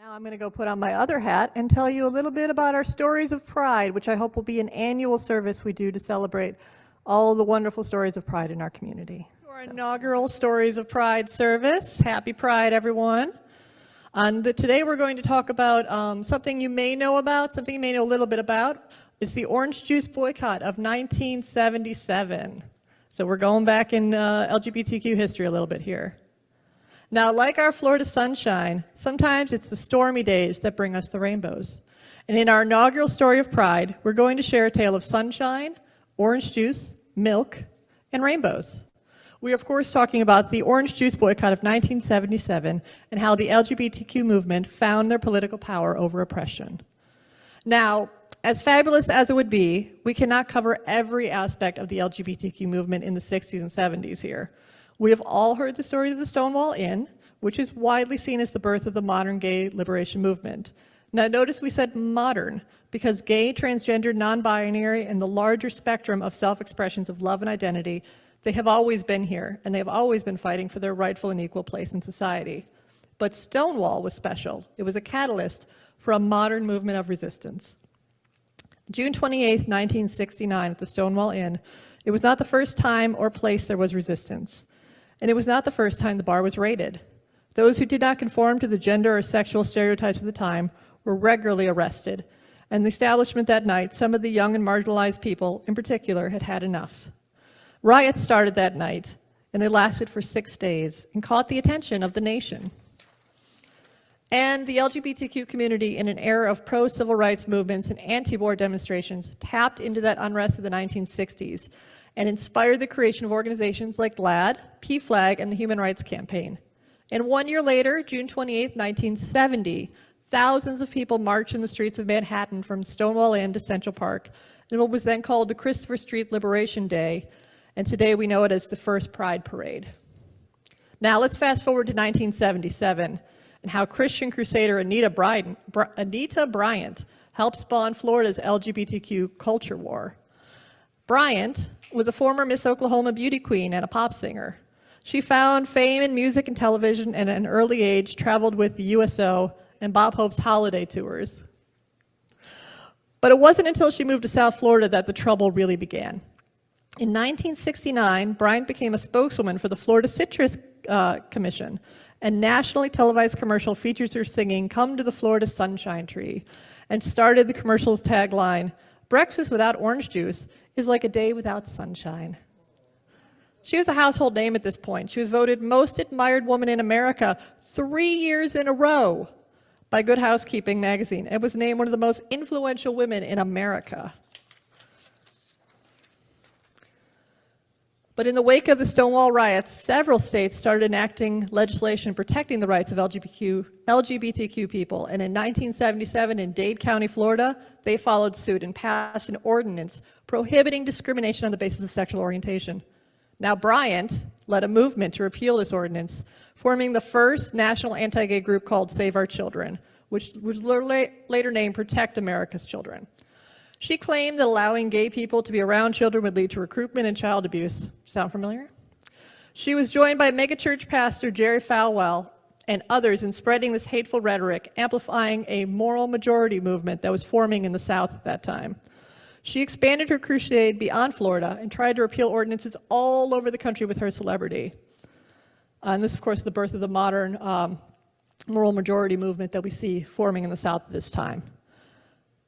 Now I'm going to go put on my other hat and tell you a little bit about our Stories of Pride, which I hope will be an annual service we do to celebrate all the wonderful stories of pride in our community. Our inaugural Stories of Pride service. Happy Pride, everyone. Today we're going to talk about something you may know about, something you may know a little bit about. It's the orange juice boycott of 1977. So we're going back in LGBTQ history a little bit here. Now, like our Florida sunshine, sometimes it's the stormy days that bring us the rainbows. And in our inaugural Story of Pride, we're going to share a tale of sunshine, orange juice, milk, and rainbows. We are, of course, talking about the orange juice boycott of 1977 and how the LGBTQ movement found their political power over oppression. Now, as fabulous as it would be, we cannot cover every aspect of the LGBTQ movement in the 60s and 70s here. We have all heard the story of the Stonewall Inn, which is widely seen as the birth of the modern gay liberation movement. Now notice we said modern, because gay, transgender, non-binary, and the larger spectrum of self-expressions of love and identity, they have always been here, and they have always been fighting for their rightful and equal place in society. But Stonewall was special. It was a catalyst for a modern movement of resistance. June 28, 1969, at the Stonewall Inn, it was not the first time or place there was resistance. And it was not the first time the bar was raided. Those who did not conform to the gender or sexual stereotypes of the time were regularly arrested. And the establishment that night, some of the young and marginalized people in particular, had had enough. Riots started that night, and they lasted for 6 days and caught the attention of the nation. And the LGBTQ community, in an era of pro-civil rights movements and anti-war demonstrations, tapped into that unrest of the 1960s and inspired the creation of organizations like GLAAD, PFLAG, and the Human Rights Campaign. And 1 year later, June 28, 1970, thousands of people marched in the streets of Manhattan from Stonewall Inn to Central Park in what was then called the Christopher Street Liberation Day, and today we know it as the first Pride Parade. Now let's fast forward to 1977 and how Christian crusader Anita Bryant helped spawn Florida's LGBTQ culture war. Bryant was a former Miss Oklahoma beauty queen and a pop singer. She found fame in music and television, and at an early age traveled with the USO and Bob Hope's holiday tours. But it wasn't until she moved to South Florida that the trouble really began. In 1969, Bryant became a spokeswoman for the Florida Citrus Commission. A nationally televised commercial features her singing "Come to the Florida Sunshine Tree," and started the commercial's tagline, "Breakfast without orange juice is like a day without sunshine." She was a household name at this point. She was voted most admired woman in America 3 years in a row by Good Housekeeping magazine, and was named one of the most influential women in America. But in the wake of the Stonewall riots, several states started enacting legislation protecting the rights of LGBTQ people. And in 1977, in Dade County, Florida, they followed suit and passed an ordinance prohibiting discrimination on the basis of sexual orientation. Now, Bryant led a movement to repeal this ordinance, forming the first national anti-gay group called Save Our Children, which was later named Protect America's Children. She claimed that allowing gay people to be around children would lead to recruitment and child abuse. Sound familiar? She was joined by megachurch pastor Jerry Falwell and others in spreading this hateful rhetoric, amplifying a moral majority movement that was forming in the South at that time. She expanded her crusade beyond Florida and tried to repeal ordinances all over the country with her celebrity. And this, of course, is the birth of the modern moral majority movement that we see forming in the South at this time.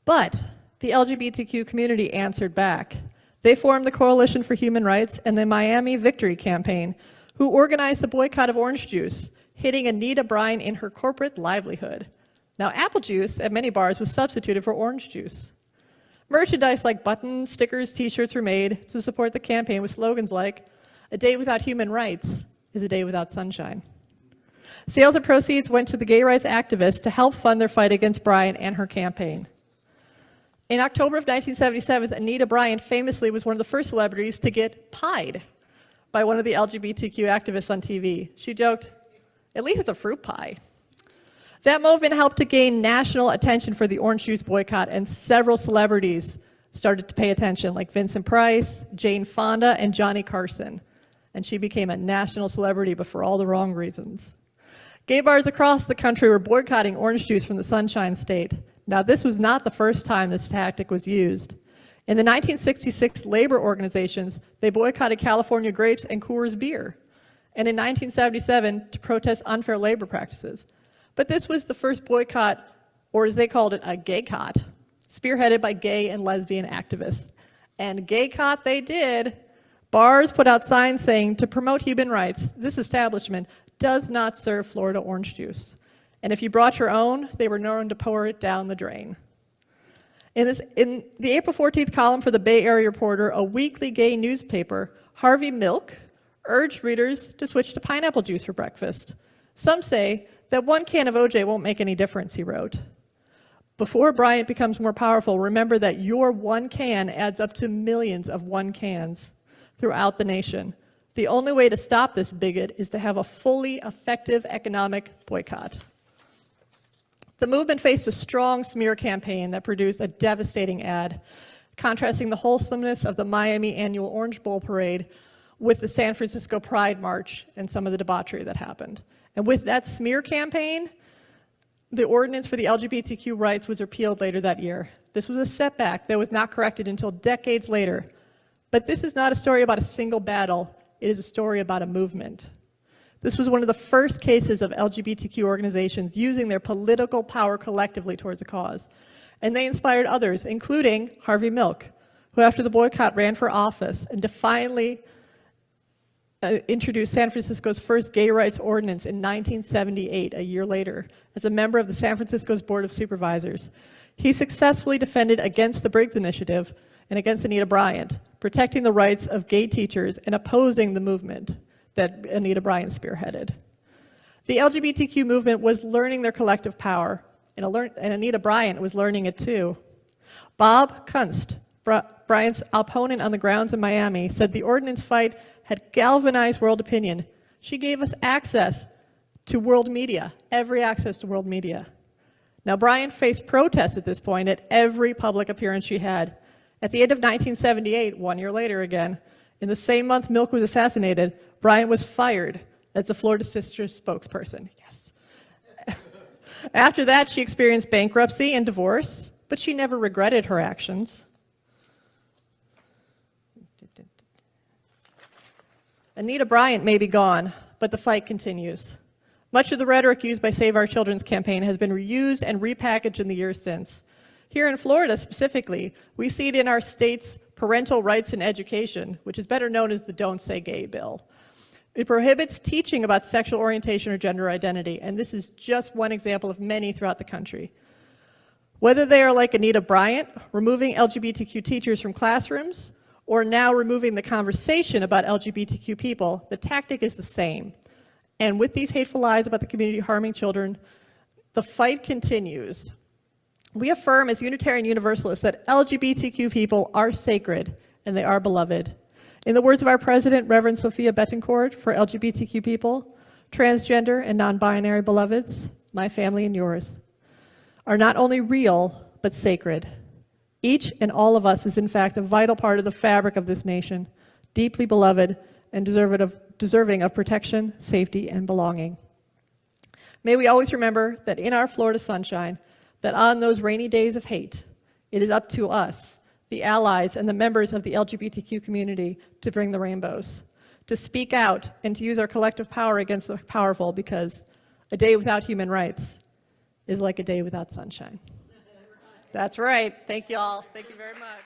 But the LGBTQ community answered back. They formed the Coalition for Human Rights and the Miami Victory Campaign, who organized a boycott of orange juice, hitting Anita Bryant in her corporate livelihood. Now, apple juice at many bars was substituted for orange juice. Merchandise like buttons, stickers, t-shirts were made to support the campaign with slogans like, "A day without human rights is a day without sunshine." Sales and proceeds went to the gay rights activists to help fund their fight against Bryant and her campaign. In October of 1977, Anita Bryant famously was one of the first celebrities to get pied by one of the LGBTQ activists on TV. She joked, "At least it's a fruit pie." That movement helped to gain national attention for the orange juice boycott, and several celebrities started to pay attention, like Vincent Price, Jane Fonda, and Johnny Carson. And she became a national celebrity, but for all the wrong reasons. Gay bars across the country were boycotting orange juice from the Sunshine State. Now, this was not the first time this tactic was used. In the 1966 labor organizations, they boycotted California grapes and Coors beer, and in 1977 to protest unfair labor practices. But this was the first boycott, or as they called it, a gaycott, spearheaded by gay and lesbian activists. And gaycott they did. Bars put out signs saying, to promote human rights, this establishment does not serve Florida orange juice. And if you brought your own, they were known to pour it down the drain. In the April 14th column for the Bay Area Reporter, a weekly gay newspaper, Harvey Milk urged readers to switch to pineapple juice for breakfast. Some say that one can of OJ won't make any difference, he wrote. Before Bryant becomes more powerful, remember that your one can adds up to millions of one cans throughout the nation. The only way to stop this bigot is to have a fully effective economic boycott. The movement faced a strong smear campaign that produced a devastating ad, contrasting the wholesomeness of the Miami annual Orange Bowl parade with the San Francisco Pride March and some of the debauchery that happened. And with that smear campaign, the ordinance for the LGBTQ rights was repealed later that year. This was a setback that was not corrected until decades later. But this is not a story about a single battle. It is a story about a movement. This was one of the first cases of LGBTQ organizations using their political power collectively towards a cause. And they inspired others, including Harvey Milk, who after the boycott ran for office and defiantly introduced San Francisco's first gay rights ordinance in 1978, a year later, as a member of the San Francisco's Board of Supervisors. He successfully defended against the Briggs Initiative and against Anita Bryant, protecting the rights of gay teachers and opposing the movement that Anita Bryant spearheaded. The LGBTQ movement was learning their collective power, and Anita Bryant was learning it too. Bob Kunst, Bryant's opponent on the grounds in Miami, said the ordinance fight had galvanized world opinion. She gave us access to world media, every access to world media. Now, Bryant faced protests at this point at every public appearance she had. At the end of 1978, 1 year later again, in the same month Milk was assassinated, Bryant was fired as the Florida Sisters spokesperson. Yes. After that, she experienced bankruptcy and divorce, but she never regretted her actions. Anita Bryant may be gone, but the fight continues. Much of the rhetoric used by Save Our Children's campaign has been reused and repackaged in the years since. Here in Florida specifically, we see it in our state's parental rights in education, which is better known as the Don't Say Gay bill. It prohibits teaching about sexual orientation or gender identity, and this is just one example of many throughout the country. Whether they are like Anita Bryant, removing LGBTQ teachers from classrooms, or now removing the conversation about LGBTQ people, the tactic is the same. And with these hateful lies about the community harming children, the fight continues. We affirm as Unitarian Universalists that LGBTQ people are sacred and they are beloved. In the words of our president, Reverend Sophia Betancourt, for LGBTQ people, transgender and non-binary beloveds, my family and yours, are not only real, but sacred. Each and all of us is in fact a vital part of the fabric of this nation, deeply beloved and deserving of protection, safety, and belonging. May we always remember that in our Florida sunshine, that on those rainy days of hate, it is up to us, the allies and the members of the LGBTQ community, to bring the rainbows, to speak out and to use our collective power against the powerful, because a day without human rights is like a day without sunshine. That's right. Thank you all. Thank you very much.